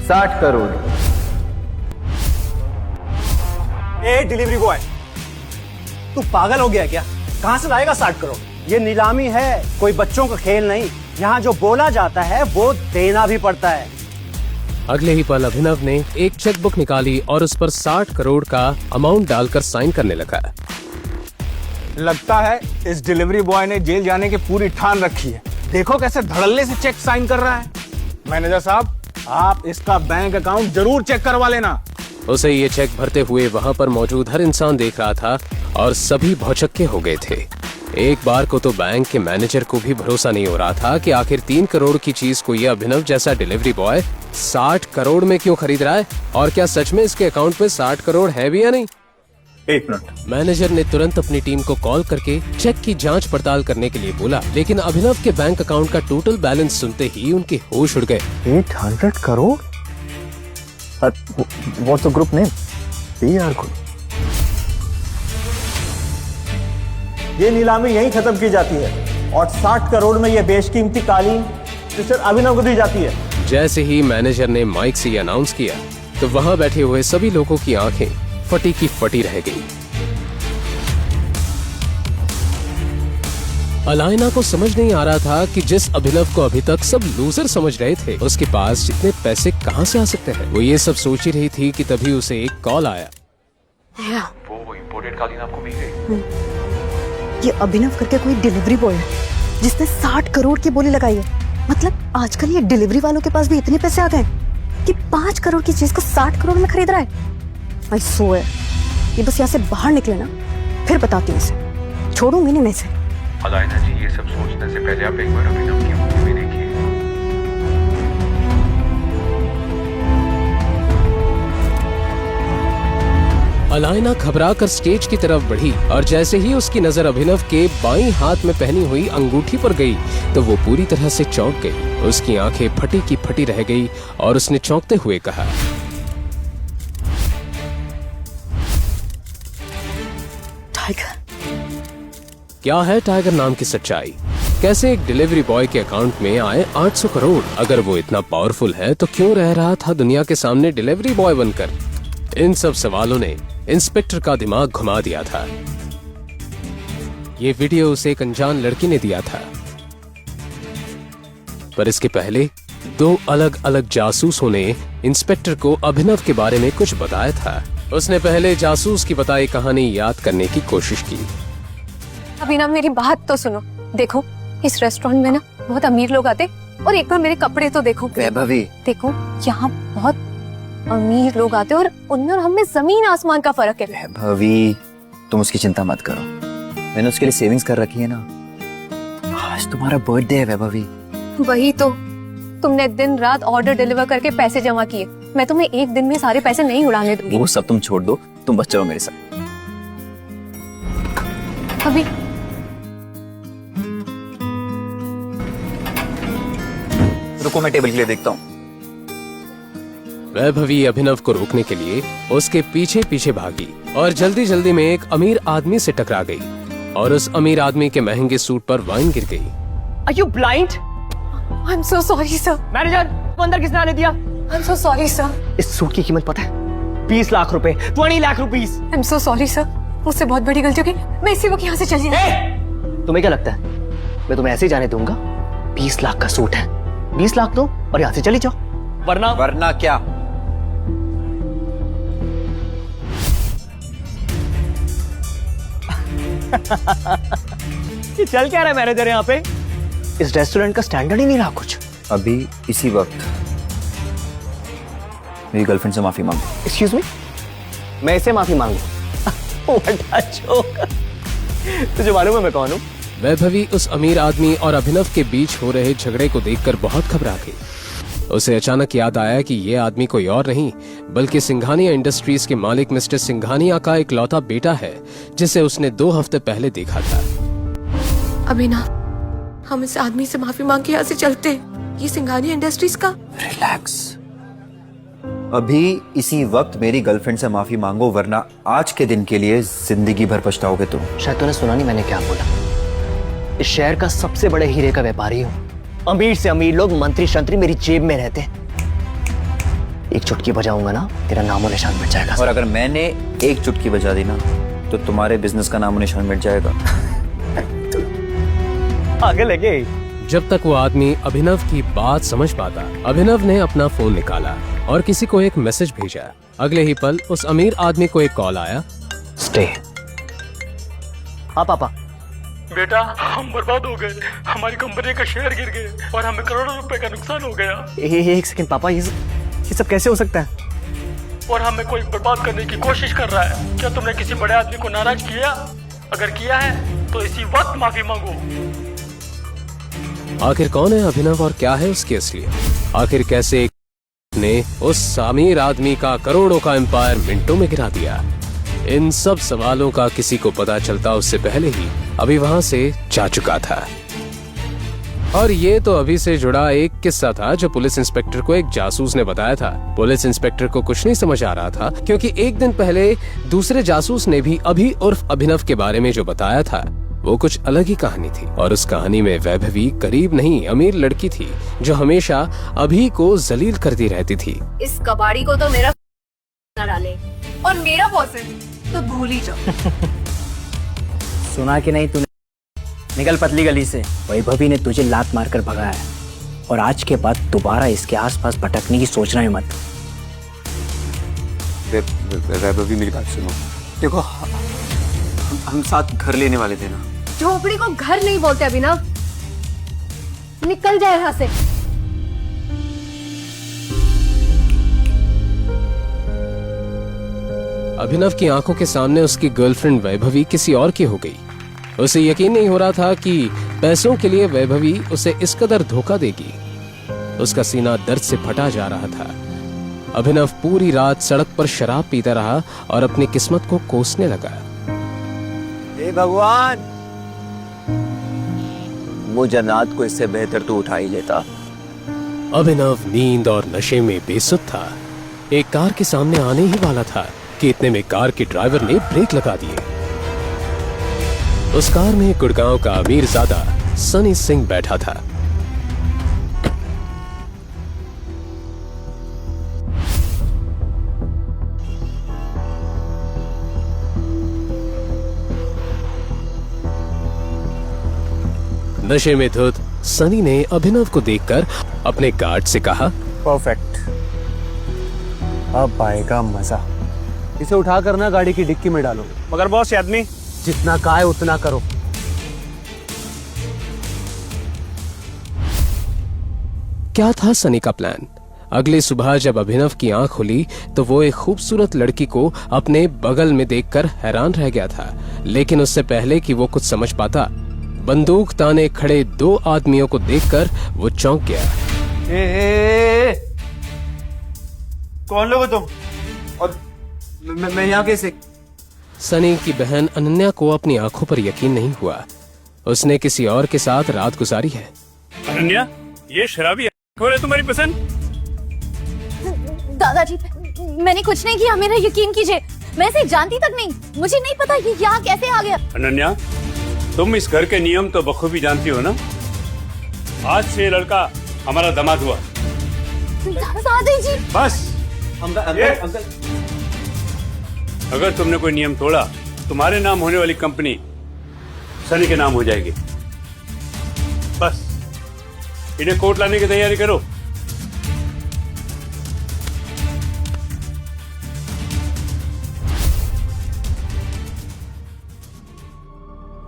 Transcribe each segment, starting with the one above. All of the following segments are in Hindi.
60 करोड़। ए डिलीवरी बॉय, तू पागल हो गया क्या? कहां से लाएगा 60 करोड़? ये नीलामी है, कोई बच्चों का खेल नहीं। यहाँ जो बोला जाता है वो देना भी पड़ता है। अगले ही पल अभिनव ने एक चेकबुक निकाली और उस पर 60 करोड़ का अमाउंट डालकर साइन करने लगा। लगता है इस डिलीवरी बॉय ने जेल जाने की पूरी ठान रखी है। देखो कैसे धड़ल्ले से चेक साइन कर रहा है। मैनेजर साहब, आप इसका बैंक अकाउंट जरूर चेक करवा लेना। उसे ये चेक भरते हुए वहाँ पर मौजूद हर इंसान देख रहा था और सभी भौचक्के हो गए थे। एक बार को तो बैंक के मैनेजर को भी भरोसा नहीं हो रहा था कि आखिर 3 करोड़ की चीज को ये अभिनव जैसा डिलीवरी बॉय 60 करोड़ में क्यों खरीद रहा है, और क्या सच में इसके अकाउंट पे 60 करोड़ है भी या नहीं। 1 मिनट। मैनेजर ने तुरंत अपनी टीम को कॉल करके चेक की जांच पड़ताल करने के लिए बोला, लेकिन अभिनव के बैंक अकाउंट का टोटल बैलेंस सुनते ही उनके होश उड़ गए। 800 crore? What's the group name? PR Group. ये नीलामी यहीं खत्म की जाती है और 60 करोड़ में ये बेशकीमती कालीन मिस्टर अभिनव को दी जाती है। जैसे ही मैनेजर ने माइक से अनाउंस किया तो वहां बैठे हुए सभी लोगों की आंखें फटी की फटी रह गई। अलायना को समझ नहीं आ रहा था कि जिस अभिनव को अभी तक सब लूजर समझ रहे थे, उसके पास जितने पैसे कहां से आ सकते हैं। वो ये सब सोच ही रही थी कि तभी उसे एक कॉल आया। वो इम्पोर्टेड कालीन आपको मिल गई? ये अभिनव करके कोई डिलीवरी बॉय है जिसने 60 करोड़ की बोली लगाई है। मतलब आजकल ये डिलीवरी वालों के पास भी इतने पैसे आ गए कि 5 करोड़ की चीज को 60 करोड़ में खरीद रहा है। आई सो है, ये बस यहाँ से बाहर निकले ना, फिर बताती हूँ इसे। छोड़ूंगी नहीं मैं इसे। अलायना जी, ये सब सोचने से पहले आप एक बार अभिनव की मूवी में देखिए। अलायना घबराकर स्टेज की तरफ बढ़ी और जैसे ही उसकी नजर अभिनव के बाईं हाथ में पहनी हुई अंगूठी पर गई तो वो पूरी तरह से चौंक गई। उसकी आंखें फटी की फटी रह गई और उसने चौंकते हुए कहा, टाइगर। क्या है टाइगर नाम की सच्चाई? कैसे एक डिलीवरी बॉय के अकाउंट में आए 800 करोड़? अगर वो इतना पावरफुल है तो क्यों रह रहा था दुनिया के सामने डिलीवरी बॉय बनकर? इन सब सवालों ने इंस्पेक्टर का दिमाग घुमा दिया था। ये वीडियो उसे एक अनजान लड़की ने दिया था, पर इसके पहले 2 अलग अलग जासूसों ने इंस्पेक्टर को अभिनव के बारे में कुछ बताया था। उसने पहले जासूस की बताई कहानी याद करने की कोशिश की। अभिनव, मेरी बात तो सुनो। देखो, इस रेस्टोरेंट में ना बहुत अमीर लोग आते, और एक बार मेरे कपड़े तो देखो। वैभवी, देखो, यहाँ बहुत अमीर लोग आते और उनमें और हमें जमीन आसमान का फर्क है। वैभवी, तुम उसकी चिंता मत करो, मैंने उसके लिए सेविंग्स कर रखी है ना। आज तुम्हारा बर्थडे है वैभवी। वही तो, तुमने दिन रात ऑर्डर डिलीवर करके पैसे जमा किए। मैं तुम्हें एक दिन में सारे पैसे नहीं उड़ाने दूंगी। वो सब तुम छोड़ दो, तुम बस चलो मेरे साथ। अभी रुको, मैं टेबल के लिए देखता हूँ। वैभवी अभिनव को रोकने के लिए उसके पीछे पीछे भागी और जल्दी जल्दी में एक अमीर आदमी से टकरा गई और उस अमीर आदमी के महंगे सूट पर वाइन गिर गई। Are you blind? I'm so sorry sir। Manager, वो अंदर किसने आने दिया? I'm so sorry sir। इस सूट की कीमत पता है? 20 लाख रुपए, 20 lakh rupees. I'm so sorry sir। मुझसे बहुत बड़ी गलती हो गई। मैं इसी वक्त यहाँ से चली जाऊँ। तुम्हें क्या लगता है मैं तुम्हें ऐसे ही जाने दूंगा? 20 लाख का सूट है, 20 लाख दो और यहाँ से चली जाओ, वरना क्या? ये चल क्या रहा है मैनेजर यहाँ पे? इस रेस्टोरेंट का स्टैंडर्ड ही नहीं रहा कुछ। अभी इसी वक्त मेरी गर्लफ्रेंड से माफी मांगो। एक्सक्यूज मी, मैं इससे माफी मांगू? What a joke। तुझे मालूम है मैं कौन हूँ? वैभवी उस अमीर आदमी और अभिनव के बीच हो रहे झगड़े को देखकर बहुत घबरा गई। उसे अचानक याद आया कि ये आदमी कोई और नहीं बल्कि सिंघानिया इंडस्ट्रीज के मालिक मिस्टर सिंघानिया का इकलौता बेटा है, जिसे उसने 2 हफ्ते पहले देखा था। अभिनव, हम इस आदमी से माफी मांग के यहाँ से चलते। ये सिंघानिया इंडस्ट्रीज का। रिलैक्स, अभी इसी वक्त मेरी गर्लफ्रेंड से माफी मांगो, वरना आज के दिन के लिए जिंदगी भर पछताओगे तुम। शायद तूने सुना नहीं मैंने क्या बोला। इस शहर का सबसे बड़े हीरे का व्यापारी हूँ। अमीर से अमीर लोग, मंत्री शंत्री मेरी जेब में रहते हैं। एक चुटकी बजाऊंगा ना, तेरा नामो निशान मिट जाएगा। और अगर मैंने एक चुटकी बजा दी ना तो तुम्हारे बिजनेस का नामो निशान मिट जाएगा। आगे लगे। जब तक वो आदमी अभिनव की बात समझ पाता, अभिनव ने अपना फोन निकाला और किसी को एक मैसेज भेजा। अगले ही पल उस अमीर आदमी को एक कॉल आया। स्टे। हाँ पापा। बेटा, हम बर्बाद हो गए, हमारी कंपनी का शेयर गिर गए और हमें करोड़ों रुपए का नुकसान हो गया। एक सेकंड पापा, ये सब कैसे हो सकता है? और हमें कोई बर्बाद करने की कोशिश कर रहा है। क्या तुमने किसी बड़े आदमी को नाराज किया? अगर किया है तो इसी वक्त माफी मांगो। आखिर कौन है अभिनव और क्या है उसकी असलियत? आखिर कैसे ने उस अमीर आदमी का करोड़ों का एम्पायर मिनटों में गिरा दिया? इन सब सवालों का किसी को पता चलता उससे पहले ही अभी वहां से जा चुका था। और ये तो अभी से जुड़ा एक किस्सा था जो पुलिस इंस्पेक्टर को एक जासूस ने बताया था। पुलिस इंस्पेक्टर को कुछ नहीं समझ आ रहा था, क्योंकि एक दिन पहले दूसरे जासूस ने भी अभी उर्फ अभिनव के बारे में जो बताया था वो कुछ अलग ही कहानी थी। और उस कहानी में वैभवी गरीब नहीं अमीर लड़की थी जो हमेशा अभी को जलील करती रहती थी। इस कबाड़ी को तो मेरा न डाले और मेरा बॉस है तो भूल ही जाओ। सुना कि नहीं तूने? निकल पतली गली से। वैभवी ने तुझे लात मारकर भगाया है और आज के बाद दोबारा इसके आसपास भटकने की सोचना ही मत। वैभवी मेरी बात सुनो। देखो हम साथ घर लेने वाले थे ना। झोपड़ी को घर नहीं बोलते अभिनव, निकल जाए यहाँ से। अभिनव की आंखों के सामने उसकी गर्लफ्रेंड वैभवी किसी और की हो गई। उसे यकीन नहीं हो रहा था कि पैसों के लिए वैभवी उसे इस कदर धोखा देगी। उसका सीना दर्द से फटा जा रहा था। अभिनव पूरी रात सड़क पर शराब पीता रहा और अपनी किस्मत को कोसने लगा। हे भगवान, वो जन्नत को इससे बेहतर तो उठा ही लेता। अभिनव नींद और नशे में बेसुध था। एक कार के सामने आने ही वाला था कि इतने में कार के ड्राइवर ने ब्रेक लगा दिए। उस कार में गुड़गांव का अमीरजादा सनी सिंह बैठा था। नशे में धुत सनी ने अभिनव को देखकर अपने गार्ड से कहा, परफेक्ट, अब आएगा मजा। इसे उठा कर ना गाड़ी की डिक्की में डालो। मगर बॉस, ये आदमी जितना कहा है उतना करो। क्या था सनी का प्लान? अगली सुबह जब अभिनव की आंख खुली तो वो एक खूबसूरत लड़की को अपने बगल में देखकर हैरान रह गया था। लेकिन उससे पहले कि वो कुछ समझ पाता, बंदूक ताने खड़े दो आदमियों को देखकर वो चौंक गया। कौन लोग हो तुम? और मैं यहाँ कैसे? सनी की बहन अनन्या को अपनी आंखों पर यकीन नहीं हुआ। उसने किसी और के साथ रात गुजारी है। अनन्या, ये शराबी है तुम्हारी पसंद? दादाजी, मैंने कुछ नहीं किया, मेरा यकीन कीजिए। मैं इसे जानती तक नहीं, मुझे नहीं पता ये यहाँ कैसे आ गया। अनन्या, तुम इस घर के नियम तो बखूबी जानती हो ना। आज से ये लड़का हमारा दामाद हुआ। दादाजी, बस अंकल, अगर तुमने कोई नियम तोड़ा, तुम्हारे नाम होने वाली कंपनी सनी के नाम हो जाएगी। बस इन्हें कोर्ट लाने की तैयारी करो।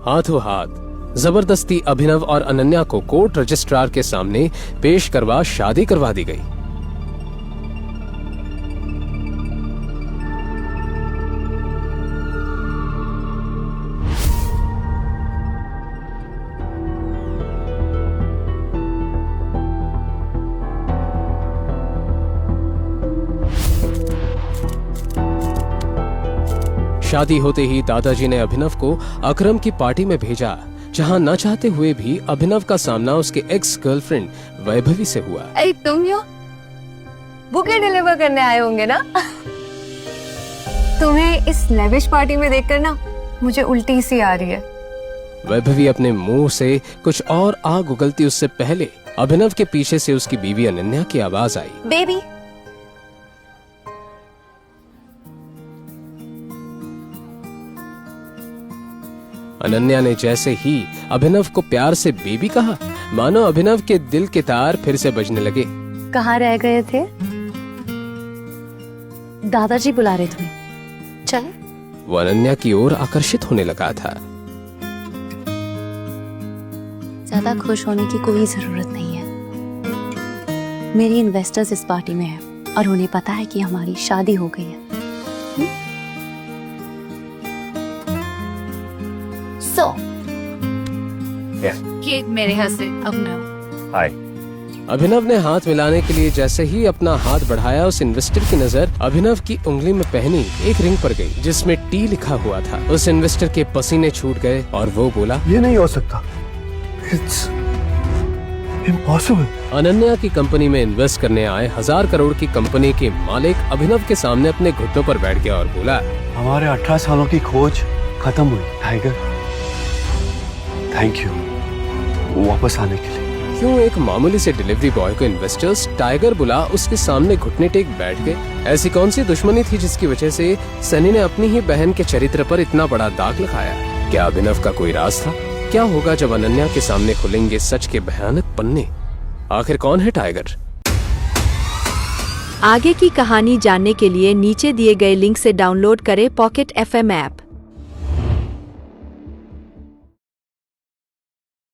हाथों हाथ जबरदस्ती अभिनव और अनन्या को कोर्ट रजिस्ट्रार के सामने पेश करवा शादी करवा दी गई। शादी होते ही दादाजी ने अभिनव को अकरम की पार्टी में भेजा, जहां न चाहते हुए भी अभिनव का सामना उसके एक्स गर्लफ्रेंड वैभवी से हुआ। अरे तुम यो बुके डिलीवर करने आए होंगे ना? तुम्हें इस लेविश पार्टी में देखकर ना मुझे उल्टी सी आ रही है। वैभवी अपने मुंह से कुछ और आग उगलती उससे पहले अभिनव के पीछे से उसकी बीवी अनन्या की आवाज आई। बेबी, अनन्या ने जैसे ही अभिनव को प्यार से बेबी कहा, मानो अभिनव के दिल के तार फिर से बजने लगे। कहाँ रह गए थे? दादाजी बुला रहे तुम्हें, चल। वो अनन्या की ओर आकर्षित होने लगा था। ज्यादा खुश होने की कोई जरूरत नहीं है। मेरी इन्वेस्टर्स इस पार्टी में है और उन्हें पता है कि हमारी शादी हो गई है। सो ये मेरे हस्बैंड अभिनव। हाय। अभिनव ने हाथ मिलाने के लिए जैसे ही अपना हाथ बढ़ाया, उस इन्वेस्टर की नजर अभिनव की उंगली में पहनी एक रिंग पर गई जिसमें टी लिखा हुआ था। उस इन्वेस्टर के पसीने छूट गए और वो बोला, ये नहीं हो सकता, इट्स इम्पॉसिबल। अनन्या की कंपनी में इन्वेस्ट करने आए 1000 करोड़ की कंपनी के मालिक अभिनव के सामने अपने घुटनों पर बैठ गया और बोला, हमारे 18 सालों की खोज खत्म हुई टाइगर, थैंक यू वापस आने के लिए। क्यों एक मामूली से डिलीवरी बॉय को इन्वेस्टर्स टाइगर बुला उसके सामने घुटने टेक बैठ गए? ऐसी कौन सी दुश्मनी थी जिसकी वजह से सनी ने अपनी ही बहन के चरित्र पर इतना बड़ा दाग लगाया? क्या अभिनव का कोई राज था? क्या होगा जब अनन्या के सामने खुलेंगे सच के भयानक पन्ने? आखिर कौन है टाइगर? आगे की कहानी जानने के लिए नीचे दिए गए लिंक से डाउनलोड करें पॉकेट FM ऐप।